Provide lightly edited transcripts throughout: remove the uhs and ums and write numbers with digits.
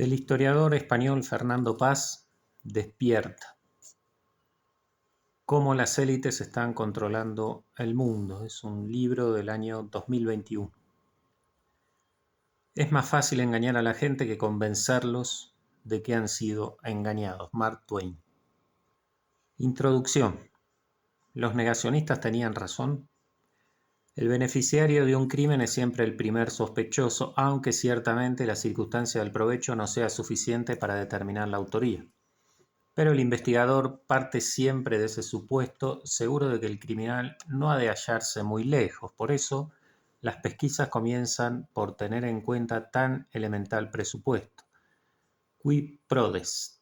del historiador español Fernando Paz, Despierta. Cómo las élites están controlando el mundo. Es un libro del año 2021. Es más fácil engañar a la gente que convencerlos de que han sido engañados. Mark Twain. Introducción. ¿Los negacionistas tenían razón? El beneficiario de un crimen es siempre el primer sospechoso, aunque ciertamente la circunstancia del provecho no sea suficiente para determinar la autoría. Pero el investigador parte siempre de ese supuesto, seguro de que el criminal no ha de hallarse muy lejos. Por eso, las pesquisas comienzan por tener en cuenta tan elemental presupuesto. Qui prodest.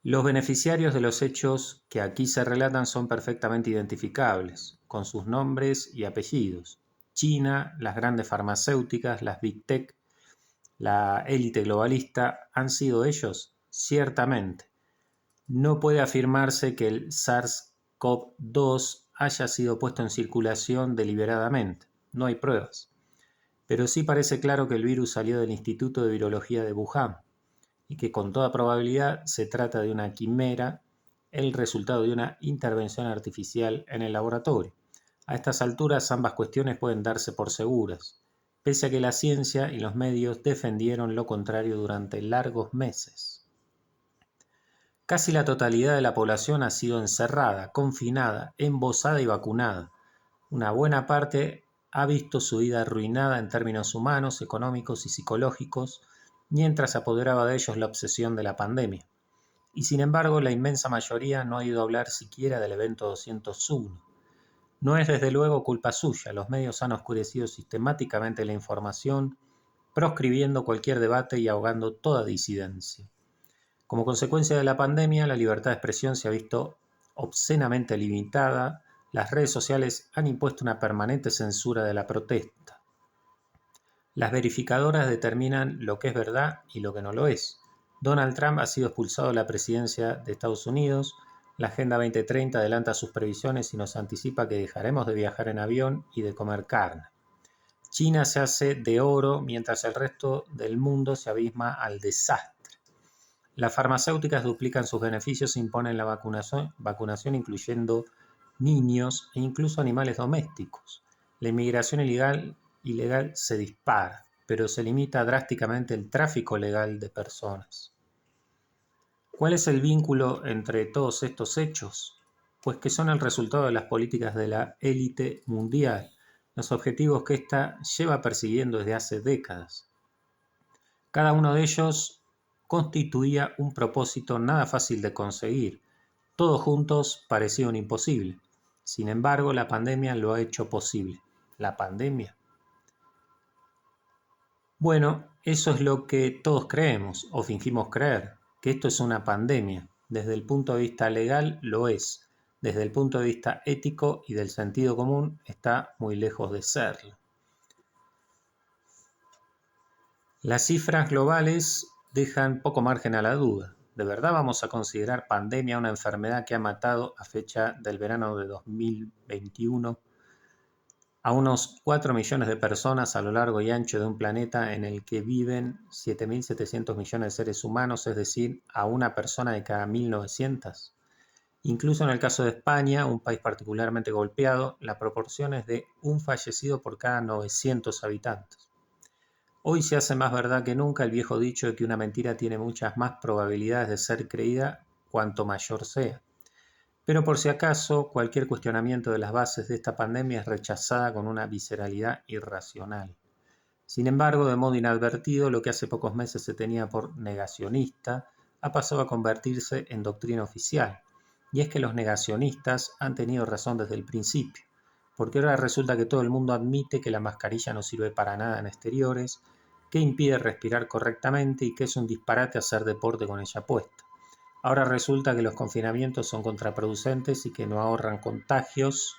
Los beneficiarios de los hechos que aquí se relatan son perfectamente identificables, con sus nombres y apellidos. China, las grandes farmacéuticas, las Big Tech, la élite globalista, ¿han sido ellos? Ciertamente. No puede afirmarse que el SARS-CoV-2 haya sido puesto en circulación deliberadamente. No hay pruebas. Pero sí parece claro que el virus salió del Instituto de Virología de Wuhan y que con toda probabilidad se trata de una quimera, el resultado de una intervención artificial en el laboratorio. A estas alturas ambas cuestiones pueden darse por seguras, pese a que la ciencia y los medios defendieron lo contrario durante largos meses. Casi la totalidad de la población ha sido encerrada, confinada, embosada y vacunada. Una buena parte ha visto su vida arruinada en términos humanos, económicos y psicológicos, mientras se apoderaba de ellos la obsesión de la pandemia. Y sin embargo, la inmensa mayoría no ha oído hablar siquiera del evento 201. No es desde luego culpa suya, los medios han oscurecido sistemáticamente la información, proscribiendo cualquier debate y ahogando toda disidencia. Como consecuencia de la pandemia, la libertad de expresión se ha visto obscenamente limitada, las redes sociales han impuesto una permanente censura de la protesta. Las verificadoras determinan lo que es verdad y lo que no lo es. Donald Trump ha sido expulsado de la presidencia de Estados Unidos. La Agenda 2030 adelanta sus previsiones y nos anticipa que dejaremos de viajar en avión y de comer carne. China se hace de oro mientras el resto del mundo se abisma al desastre. Las farmacéuticas duplican sus beneficios e imponen la vacunación incluyendo niños e incluso animales domésticos. La inmigración ilegal se dispara, pero se limita drásticamente el tráfico legal de personas. ¿Cuál es el vínculo entre todos estos hechos? Pues que son el resultado de las políticas de la élite mundial, los objetivos que ésta lleva persiguiendo desde hace décadas. Cada uno de ellos constituía un propósito nada fácil de conseguir. Todos juntos parecía un imposible. Sin embargo, la pandemia lo ha hecho posible. ¿La pandemia? Bueno, eso es lo que todos creemos o fingimos creer, que esto es una pandemia. Desde el punto de vista legal lo es. Desde el punto de vista ético y del sentido común está muy lejos de serlo. Las cifras globales dejan poco margen a la duda. ¿De verdad vamos a considerar pandemia una enfermedad que ha matado a fecha del verano de 2021 a unos 4 millones de personas a lo largo y ancho de un planeta en el que viven 7.700 millones de seres humanos, es decir, a una persona de cada 1.900? Incluso en el caso de España, un país particularmente golpeado, la proporción es de un fallecido por cada 900 habitantes. Hoy se hace más verdad que nunca el viejo dicho de que una mentira tiene muchas más probabilidades de ser creída cuanto mayor sea. Pero por si acaso, cualquier cuestionamiento de las bases de esta pandemia es rechazada con una visceralidad irracional. Sin embargo, de modo inadvertido, lo que hace pocos meses se tenía por negacionista ha pasado a convertirse en doctrina oficial. Y es que los negacionistas han tenido razón desde el principio, porque ahora resulta que todo el mundo admite que la mascarilla no sirve para nada en exteriores, que impide respirar correctamente y que es un disparate hacer deporte con ella puesta. Ahora resulta que los confinamientos son contraproducentes y que no ahorran contagios,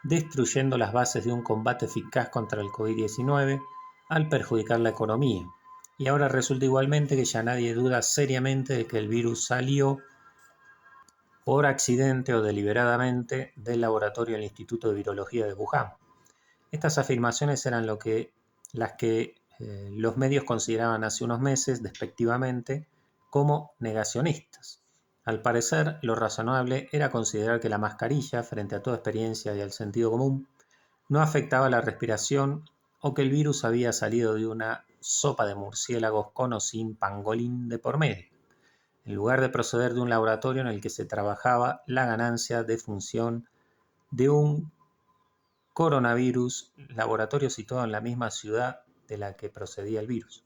destruyendo las bases de un combate eficaz contra el COVID-19 al perjudicar la economía. Y ahora resulta igualmente que ya nadie duda seriamente de que el virus salió por accidente o deliberadamente del laboratorio del Instituto de Virología de Wuhan. Estas afirmaciones eran las que los medios consideraban hace unos meses, despectivamente, como negacionistas. Al parecer, lo razonable era considerar que la mascarilla, frente a toda experiencia y al sentido común, no afectaba la respiración o que el virus había salido de una sopa de murciélagos con o sin pangolín de por medio, en lugar de proceder de un laboratorio en el que se trabajaba la ganancia de función de un coronavirus, laboratorio situado en la misma ciudad de la que procedía el virus.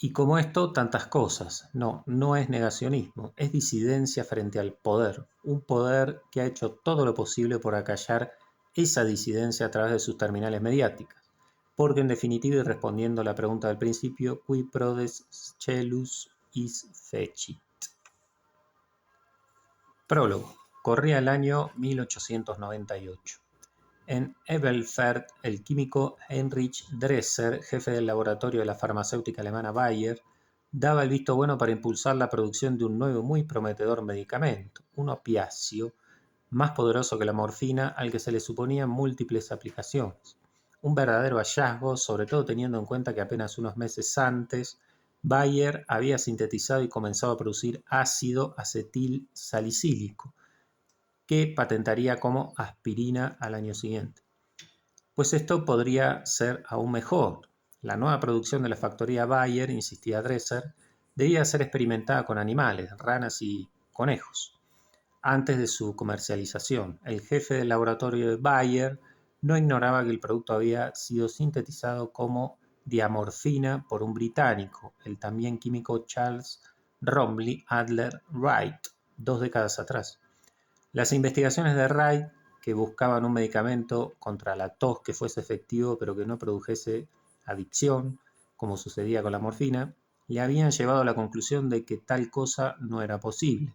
Y como esto, tantas cosas. No es negacionismo, es disidencia frente al poder. Un poder que ha hecho todo lo posible por acallar esa disidencia a través de sus terminales mediáticas. Porque en definitiva, y respondiendo a la pregunta del principio, qui prodest celus is fecit. Prólogo. Corría el año 1898. En Ebelfert, el químico Heinrich Dresser, jefe del laboratorio de la farmacéutica alemana Bayer, daba el visto bueno para impulsar la producción de un nuevo muy prometedor medicamento, un opiáceo más poderoso que la morfina al que se le suponían múltiples aplicaciones. Un verdadero hallazgo, sobre todo teniendo en cuenta que apenas unos meses antes Bayer había sintetizado y comenzado a producir ácido acetil salicílico, que patentaría como aspirina al año siguiente. Pues esto podría ser aún mejor. La nueva producción de la factoría Bayer, insistía Dresser, debía ser experimentada con animales, ranas y conejos. Antes de su comercialización, el jefe del laboratorio de Bayer no ignoraba que el producto había sido sintetizado como diamorfina por un británico, el también químico Charles Romley Adler Wright, 2 décadas atrás. Las investigaciones de Wright, que buscaban un medicamento contra la tos que fuese efectivo pero que no produjese adicción, como sucedía con la morfina, le habían llevado a la conclusión de que tal cosa no era posible,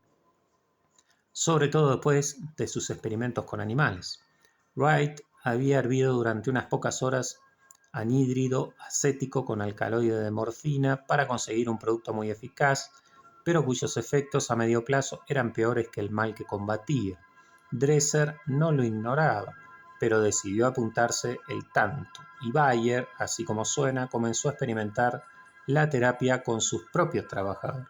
sobre todo después de sus experimentos con animales. Wright había hervido durante unas pocas horas anhídrido acético con alcaloide de morfina para conseguir un producto muy eficaz, pero cuyos efectos a medio plazo eran peores que el mal que combatía. Dresser no lo ignoraba, pero decidió apuntarse el tanto, y Bayer, así como suena, comenzó a experimentar la terapia con sus propios trabajadores.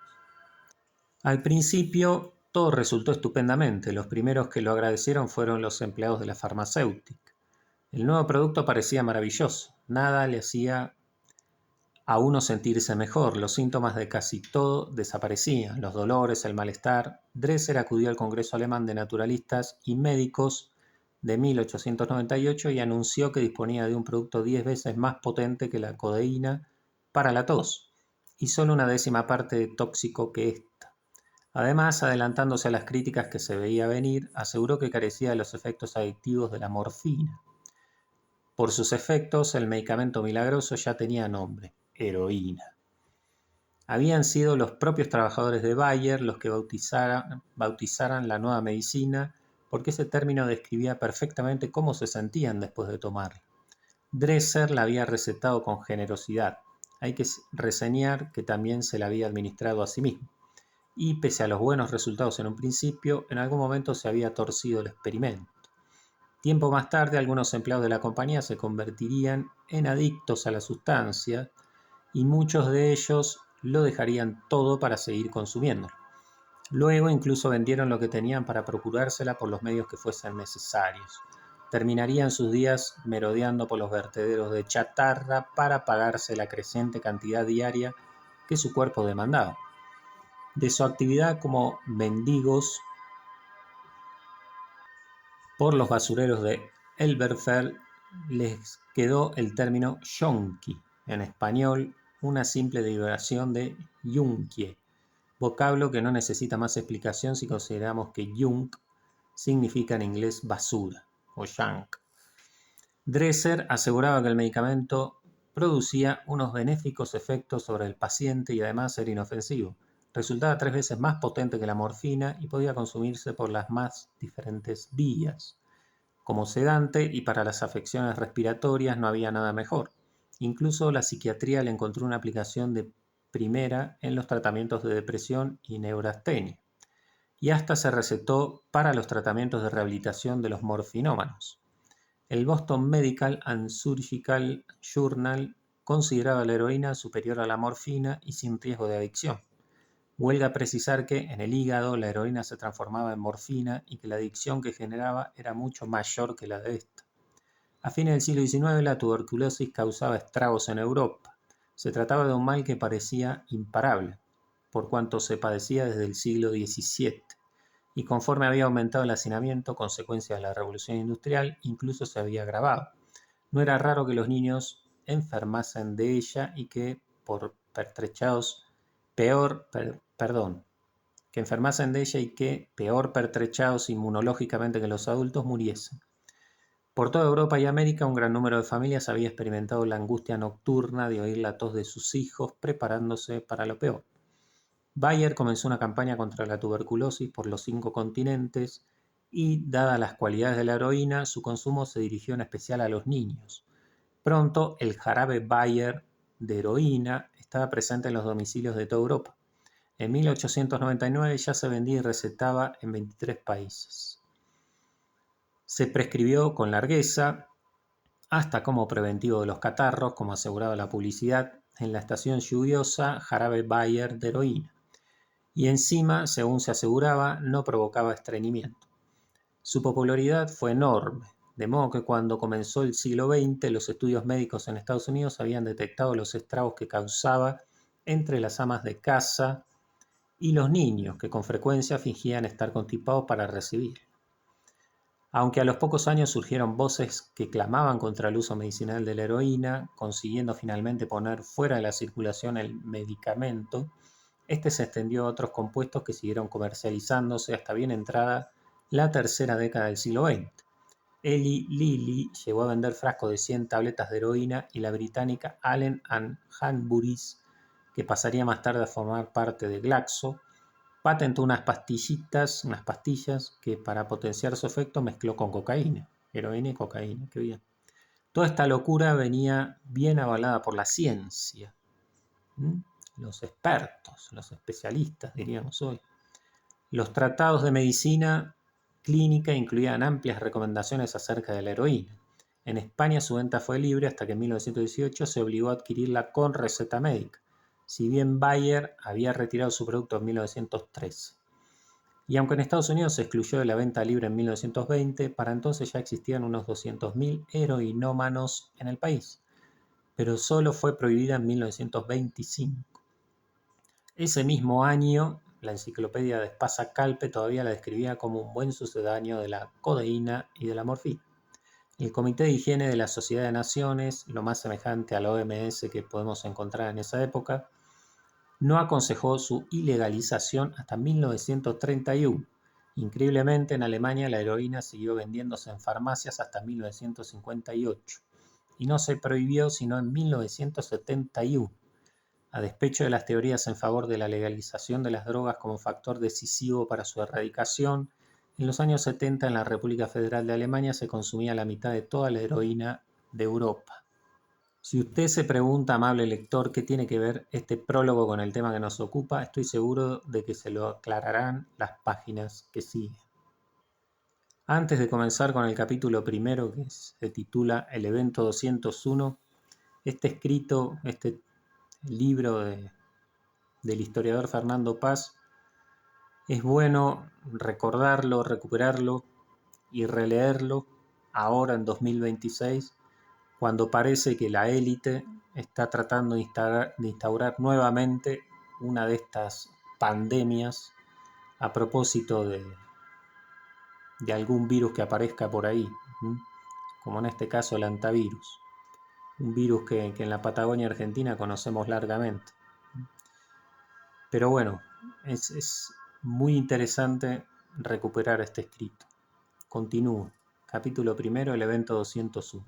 Al principio todo resultó estupendamente. Los primeros que lo agradecieron fueron los empleados de la farmacéutica. El nuevo producto parecía maravilloso. Nada le hacía a uno sentirse mejor. Los síntomas de casi todo desaparecían. Los dolores, el malestar. Dresser acudió al Congreso Alemán de Naturalistas y Médicos de 1898 y anunció que disponía de un producto 10 veces más potente que la codeína para la tos y solo una décima parte de tóxico que esta. Además, adelantándose a las críticas que se veía venir, aseguró que carecía de los efectos adictivos de la morfina. Por sus efectos, el medicamento milagroso ya tenía nombre: heroína. Habían sido los propios trabajadores de Bayer los que bautizaran la nueva medicina, porque ese término describía perfectamente cómo se sentían después de tomarla. Dresser la había recetado con generosidad. Hay que reseñar que también se la había administrado a sí mismo. Y pese a los buenos resultados en un principio, en algún momento se había torcido el experimento. Tiempo más tarde, algunos empleados de la compañía se convertirían en adictos a la sustancia y muchos de ellos lo dejarían todo para seguir consumiéndolo. Luego incluso vendieron lo que tenían para procurársela por los medios que fuesen necesarios. Terminarían sus días merodeando por los vertederos de chatarra para pagarse la creciente cantidad diaria que su cuerpo demandaba. De su actividad como mendigos por los basureros de Elberfeld les quedó el término yonki, en español una simple derivación de yunque, vocablo que no necesita más explicación si consideramos que junk significa en inglés basura o junk. Dresser aseguraba que el medicamento producía unos benéficos efectos sobre el paciente y además era inofensivo. Resultaba 3 veces más potente que la morfina y podía consumirse por las más diferentes vías. Como sedante y para las afecciones respiratorias no había nada mejor. Incluso la psiquiatría le encontró una aplicación de primera en los tratamientos de depresión y neurastenia. Y hasta se recetó para los tratamientos de rehabilitación de los morfinómanos. El Boston Medical and Surgical Journal consideraba la heroína superior a la morfina y sin riesgo de adicción. Huelga precisar que, en el hígado, la heroína se transformaba en morfina y que la adicción que generaba era mucho mayor que la de esta. A fines del siglo XIX, la tuberculosis causaba estragos en Europa. Se trataba de un mal que parecía imparable, por cuanto se padecía desde el siglo XVII, y conforme había aumentado el hacinamiento, consecuencia de la revolución industrial, incluso se había agravado. No era raro que los niños enfermasen de ella y que enfermasen de ella y que, peor pertrechados inmunológicamente que los adultos, muriesen. Por toda Europa y América, un gran número de familias había experimentado la angustia nocturna de oír la tos de sus hijos preparándose para lo peor. Bayer comenzó una campaña contra la tuberculosis por los 5 continentes y, dadas las cualidades de la heroína, su consumo se dirigió en especial a los niños. Pronto, el jarabe Bayer de heroína estaba presente en los domicilios de toda Europa. En 1899 ya se vendía y recetaba en 23 países. Se prescribió con largueza, hasta como preventivo de los catarros, como aseguraba la publicidad, en la estación lluviosa, jarabe Bayer de heroína. Y encima, según se aseguraba, no provocaba estreñimiento. Su popularidad fue enorme, de modo que cuando comenzó el siglo XX, los estudios médicos en Estados Unidos habían detectado los estragos que causaba entre las amas de casa y los niños, que con frecuencia fingían estar constipados para recibir. Aunque a los pocos años surgieron voces que clamaban contra el uso medicinal de la heroína, consiguiendo finalmente poner fuera de la circulación el medicamento, este se extendió a otros compuestos que siguieron comercializándose hasta bien entrada la tercera década del siglo XX. Eli Lilly llegó a vender frascos de 100 tabletas de heroína y la británica Allen & Hanbury's, que pasaría más tarde a formar parte de Glaxo, patentó unas pastillas que para potenciar su efecto mezcló con cocaína, heroína y cocaína, qué bien. Toda esta locura venía bien avalada por la ciencia, los expertos, los especialistas, diríamos hoy. Los tratados de medicina clínica incluían amplias recomendaciones acerca de la heroína. En España su venta fue libre hasta que en 1918 se obligó a adquirirla con receta médica, si bien Bayer había retirado su producto en 1913. Y aunque en Estados Unidos se excluyó de la venta libre en 1920, para entonces ya existían unos 200.000 heroinómanos en el país, pero solo fue prohibida en 1925. Ese mismo año, la enciclopedia de Espasa-Calpe todavía la describía como un buen sucedáneo de la codeína y de la morfina. El Comité de Higiene de la Sociedad de Naciones, lo más semejante a la OMS que podemos encontrar en esa época, no aconsejó su ilegalización hasta 1931. Increíblemente, en Alemania la heroína siguió vendiéndose en farmacias hasta 1958 y no se prohibió sino en 1971. A despecho de las teorías en favor de la legalización de las drogas como factor decisivo para su erradicación, en los años 70 en la República Federal de Alemania se consumía la mitad de toda la heroína de Europa. Si usted se pregunta, amable lector, qué tiene que ver este prólogo con el tema que nos ocupa, estoy seguro de que se lo aclararán las páginas que siguen. Antes de comenzar con el capítulo primero, que se titula El evento 201, este libro del historiador Fernando Paz, es bueno recordarlo, recuperarlo y releerlo ahora en 2026, cuando parece que la élite está tratando de instaurar nuevamente una de estas pandemias a propósito de algún virus que aparezca por ahí, como en este caso el hantavirus, un virus que en la Patagonia Argentina conocemos largamente. Pero bueno, es muy interesante recuperar este escrito. Continúo. Capítulo primero, el evento 201.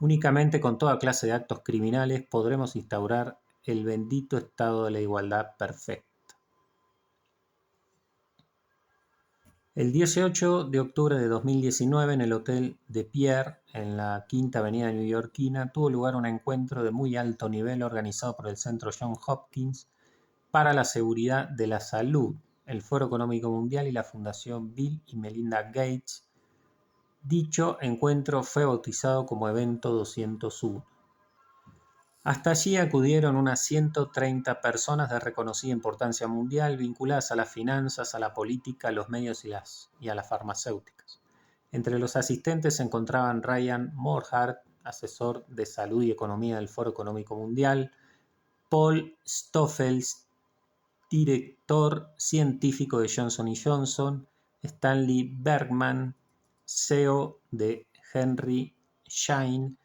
Únicamente con toda clase de actos criminales podremos instaurar el bendito estado de la igualdad perfecta. El 18 de octubre de 2019, en el Hotel de Pierre, en la Quinta Avenida neoyorquina, tuvo lugar un encuentro de muy alto nivel organizado por el Centro Johns Hopkins para la Seguridad de la Salud, el Foro Económico Mundial y la Fundación Bill y Melinda Gates, Dicho encuentro fue bautizado como Evento 201. Hasta allí acudieron unas 130 personas de reconocida importancia mundial vinculadas a las finanzas, a la política, a los medios y a las farmacéuticas. Entre los asistentes se encontraban Ryan Morhart, asesor de salud y economía del Foro Económico Mundial, Paul Stoffels, director científico de Johnson & Johnson, Stanley Bergman, CEO de Henry Schein,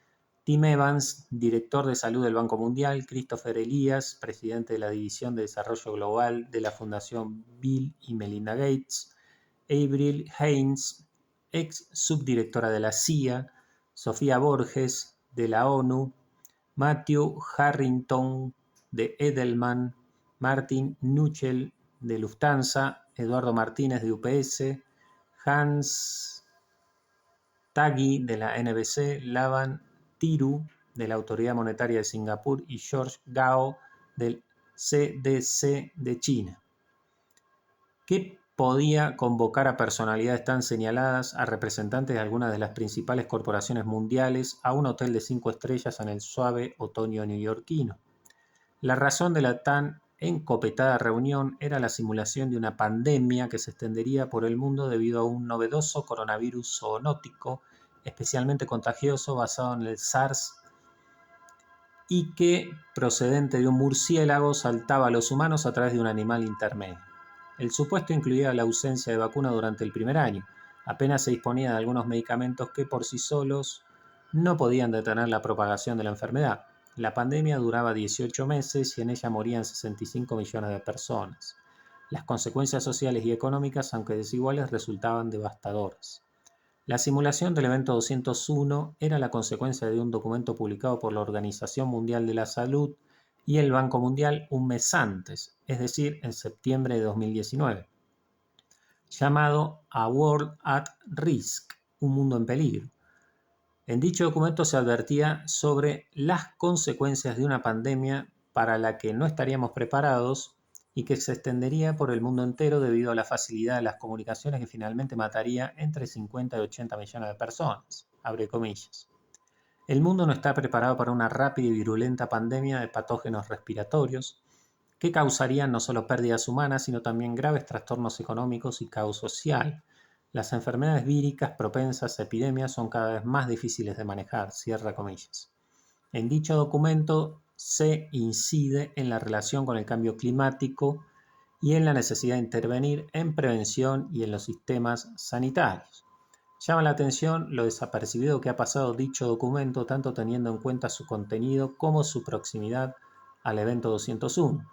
Tim Evans, director de salud del Banco Mundial, Christopher Elias, presidente de la División de Desarrollo Global de la Fundación Bill y Melinda Gates, Avril Haines, ex subdirectora de la CIA, Sofía Borges, de la ONU, Matthew Harrington, de Edelman, Martin Nuchel, de Lufthansa, Eduardo Martínez, de UPS, Hans Taggi, de la NBC, Lavan Tiru, de la Autoridad Monetaria de Singapur, y George Gao, del CDC de China. ¿Qué podía convocar a personalidades tan señaladas, a representantes de algunas de las principales corporaciones mundiales, a un hotel de 5 estrellas en el suave otoño neoyorquino? La razón de la tan encopetada reunión era la simulación de una pandemia que se extendería por el mundo debido a un novedoso coronavirus zoonótico especialmente contagioso basado en el SARS y que, procedente de un murciélago, saltaba a los humanos a través de un animal intermedio. El supuesto incluía la ausencia de vacuna durante el primer año. Apenas se disponía de algunos medicamentos que por sí solos no podían detener la propagación de la enfermedad. La pandemia duraba 18 meses y en ella morían 65 millones de personas. Las consecuencias sociales y económicas, aunque desiguales, resultaban devastadoras. La simulación del evento 201 era la consecuencia de un documento publicado por la Organización Mundial de la Salud y el Banco Mundial un mes antes, es decir, en septiembre de 2019, llamado A World at Risk, un mundo en peligro. En dicho documento se advertía sobre las consecuencias de una pandemia para la que no estaríamos preparados y que se extendería por el mundo entero debido a la facilidad de las comunicaciones que finalmente mataría entre 50 y 80 millones de personas. Abre comillas. El mundo no está preparado para una rápida y virulenta pandemia de patógenos respiratorios que causarían no solo pérdidas humanas, sino también graves trastornos económicos y caos social. Las enfermedades víricas propensas a epidemias son cada vez más difíciles de manejar, cierra comillas. En dicho documento se incide en la relación con el cambio climático y en la necesidad de intervenir en prevención y en los sistemas sanitarios. Llama la atención lo desapercibido que ha pasado dicho documento, tanto teniendo en cuenta su contenido como su proximidad al evento 201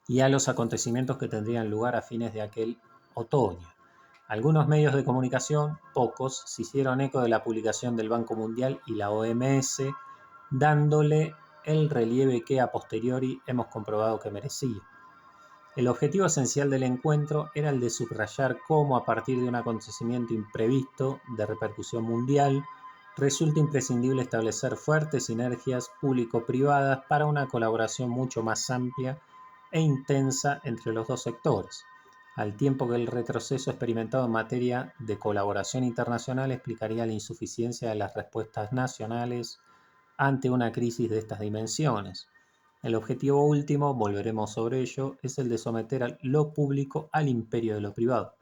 y a los acontecimientos que tendrían lugar a fines de aquel otoño. Algunos medios de comunicación, pocos, se hicieron eco de la publicación del Banco Mundial y la OMS, dándole el relieve que a posteriori hemos comprobado que merecía. El objetivo esencial del encuentro era el de subrayar cómo, a partir de un acontecimiento imprevisto de repercusión mundial, resulta imprescindible establecer fuertes sinergias público-privadas para una colaboración mucho más amplia e intensa entre los dos sectores, al tiempo que el retroceso experimentado en materia de colaboración internacional explicaría la insuficiencia de las respuestas nacionales ante una crisis de estas dimensiones. El objetivo último, volveremos sobre ello, es el de someter lo público al imperio de lo privado.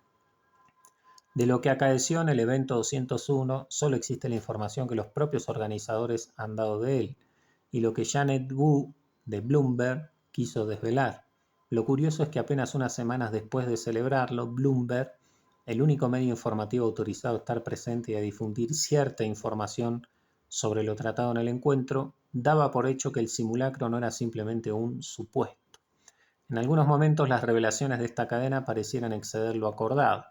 De lo que acaeció en el evento 201, solo existe la información que los propios organizadores han dado de él, y lo que Janet Wu, de Bloomberg, quiso desvelar. Lo curioso es que apenas unas semanas después de celebrarlo, Bloomberg, el único medio informativo autorizado a estar presente y a difundir cierta información sobre lo tratado en el encuentro, daba por hecho que el simulacro no era simplemente un supuesto. En algunos momentos las revelaciones de esta cadena parecieran exceder lo acordado.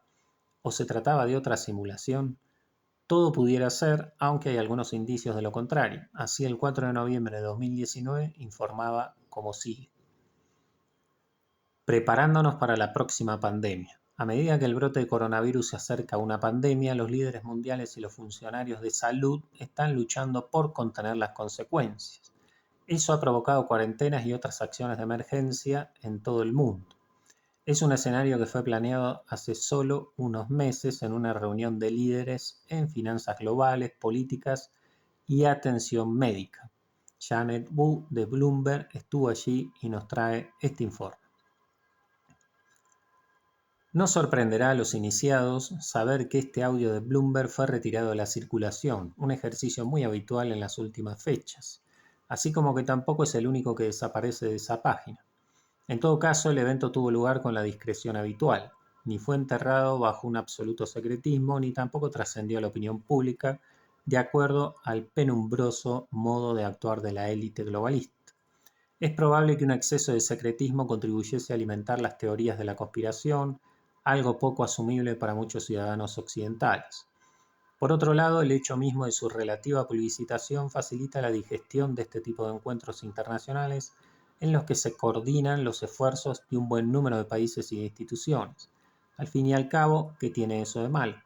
¿O se trataba de otra simulación? Todo pudiera ser, aunque hay algunos indicios de lo contrario. Así, el 4 de noviembre de 2019 informaba como sigue. Preparándonos para la próxima pandemia. A medida que el brote de coronavirus se acerca a una pandemia, los líderes mundiales y los funcionarios de salud están luchando por contener las consecuencias. Eso ha provocado cuarentenas y otras acciones de emergencia en todo el mundo. Es un escenario que fue planeado hace solo unos meses en una reunión de líderes en finanzas globales, políticas y atención médica. Janet Wu de Bloomberg estuvo allí y nos trae este informe. No sorprenderá a los iniciados saber que este audio de Bloomberg fue retirado de la circulación, un ejercicio muy habitual en las últimas fechas, así como que tampoco es el único que desaparece de esa página. En todo caso, el evento tuvo lugar con la discreción habitual, ni fue enterrado bajo un absoluto secretismo, ni tampoco trascendió a la opinión pública, de acuerdo al penumbroso modo de actuar de la élite globalista. Es probable que un exceso de secretismo contribuyese a alimentar las teorías de la conspiración, algo poco asumible para muchos ciudadanos occidentales. Por otro lado, el hecho mismo de su relativa publicitación facilita la digestión de este tipo de encuentros internacionales en los que se coordinan los esfuerzos de un buen número de países y de instituciones. Al fin y al cabo, ¿qué tiene eso de malo?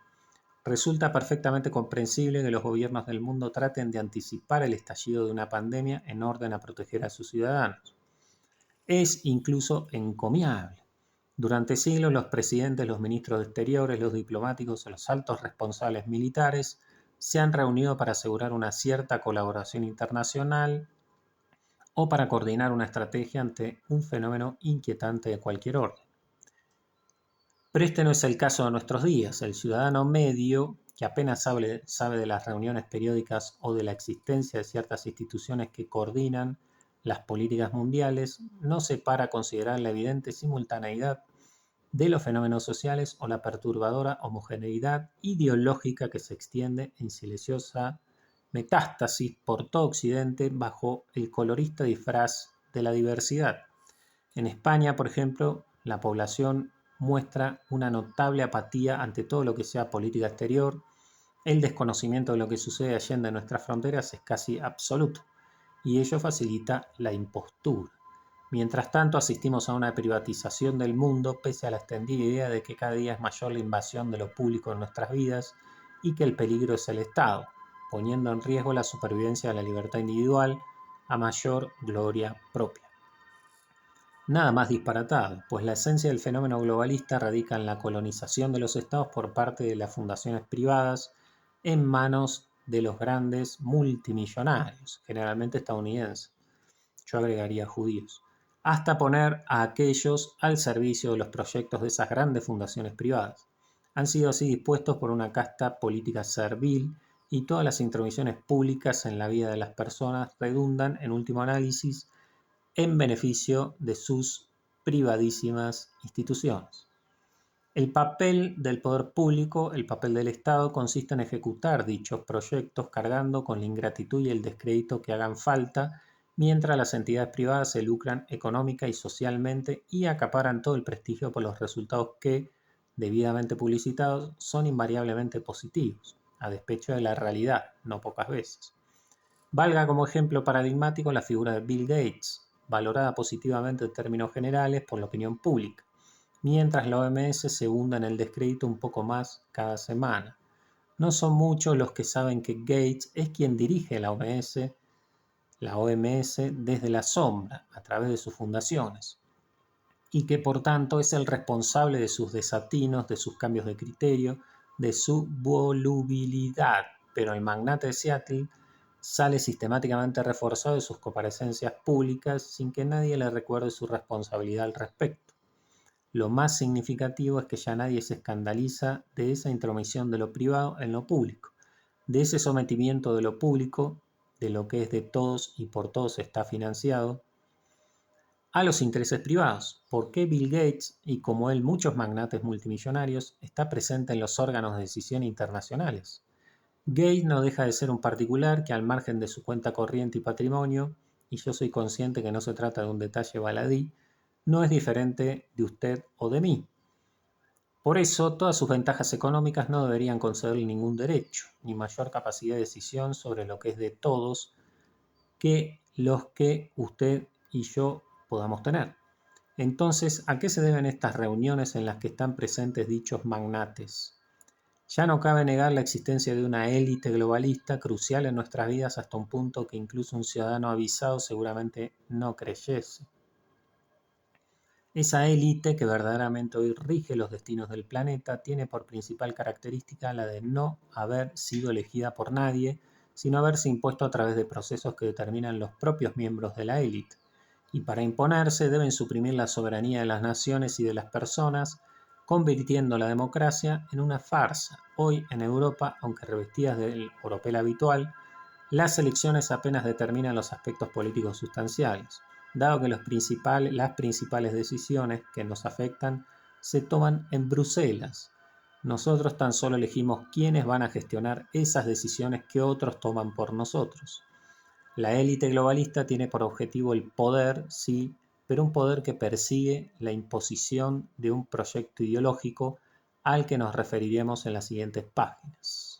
Resulta perfectamente comprensible que los gobiernos del mundo traten de anticipar el estallido de una pandemia en orden a proteger a sus ciudadanos. Es incluso encomiable. Durante siglos los presidentes, los ministros de Exteriores, los diplomáticos o los altos responsables militares se han reunido para asegurar una cierta colaboración internacional o para coordinar una estrategia ante un fenómeno inquietante de cualquier orden. Pero este no es el caso de nuestros días. El ciudadano medio, que apenas sabe de las reuniones periódicas o de la existencia de ciertas instituciones que coordinan las políticas mundiales, no se para a considerar la evidente simultaneidad de los fenómenos sociales o la perturbadora homogeneidad ideológica que se extiende en silenciosa metástasis por todo Occidente bajo el colorista disfraz de la diversidad. En España, por ejemplo, la población muestra una notable apatía ante todo lo que sea política exterior. El desconocimiento de lo que sucede allende nuestras fronteras es casi absoluto, y ello facilita la impostura. Mientras tanto, asistimos a una privatización del mundo, pese a la extendida idea de que cada día es mayor la invasión de lo público en nuestras vidas y que el peligro es el Estado, poniendo en riesgo la supervivencia de la libertad individual a mayor gloria propia. Nada más disparatado, pues la esencia del fenómeno globalista radica en la colonización de los estados por parte de las fundaciones privadas en manos de los grandes multimillonarios, generalmente estadounidenses, yo agregaría judíos, hasta poner a aquellos al servicio de los proyectos de esas grandes fundaciones privadas. Han sido así dispuestos por una casta política servil y todas las intromisiones públicas en la vida de las personas redundan, en último análisis, en beneficio de sus privadísimas instituciones. El papel del poder público, el papel del Estado, consiste en ejecutar dichos proyectos cargando con la ingratitud y el descrédito que hagan falta, mientras las entidades privadas se lucran económica y socialmente y acaparan todo el prestigio por los resultados que, debidamente publicitados, son invariablemente positivos, a despecho de la realidad, no pocas veces. Valga como ejemplo paradigmático la figura de Bill Gates, valorada positivamente en términos generales por la opinión pública, mientras la OMS se hunda en el descrédito un poco más cada semana. No son muchos los que saben que Gates es quien dirige la OMS desde la sombra, a través de sus fundaciones, y que por tanto es el responsable de sus desatinos, de sus cambios de criterio, de su volubilidad. Pero el magnate de Seattle sale sistemáticamente reforzado de sus comparecencias públicas sin que nadie le recuerde su responsabilidad al respecto. Lo más significativo es que ya nadie se escandaliza de esa intromisión de lo privado en lo público, de ese sometimiento de lo público, de lo que es de todos y por todos está financiado, a los intereses privados. ¿Por qué Bill Gates, y como él muchos magnates multimillonarios, está presente en los órganos de decisión internacionales? Gates no deja de ser un particular que al margen de su cuenta corriente y patrimonio, y yo soy consciente que no se trata de un detalle baladí, no es diferente de usted o de mí. Por eso, todas sus ventajas económicas no deberían concederle ningún derecho, ni mayor capacidad de decisión sobre lo que es de todos que los que usted y yo podamos tener. Entonces, ¿a qué se deben estas reuniones en las que están presentes dichos magnates? Ya no cabe negar la existencia de una élite globalista crucial en nuestras vidas hasta un punto que incluso un ciudadano avisado seguramente no creyese. Esa élite que verdaderamente hoy rige los destinos del planeta tiene por principal característica la de no haber sido elegida por nadie, sino haberse impuesto a través de procesos que determinan los propios miembros de la élite. Y para imponerse deben suprimir la soberanía de las naciones y de las personas, convirtiendo la democracia en una farsa. Hoy en Europa, aunque revestidas del oropel habitual, las elecciones apenas determinan los aspectos políticos sustanciales, dado que las principales decisiones que nos afectan se toman en Bruselas. Nosotros tan solo elegimos quiénes van a gestionar esas decisiones que otros toman por nosotros. La élite globalista tiene por objetivo el poder, sí, pero un poder que persigue la imposición de un proyecto ideológico al que nos referiremos en las siguientes páginas.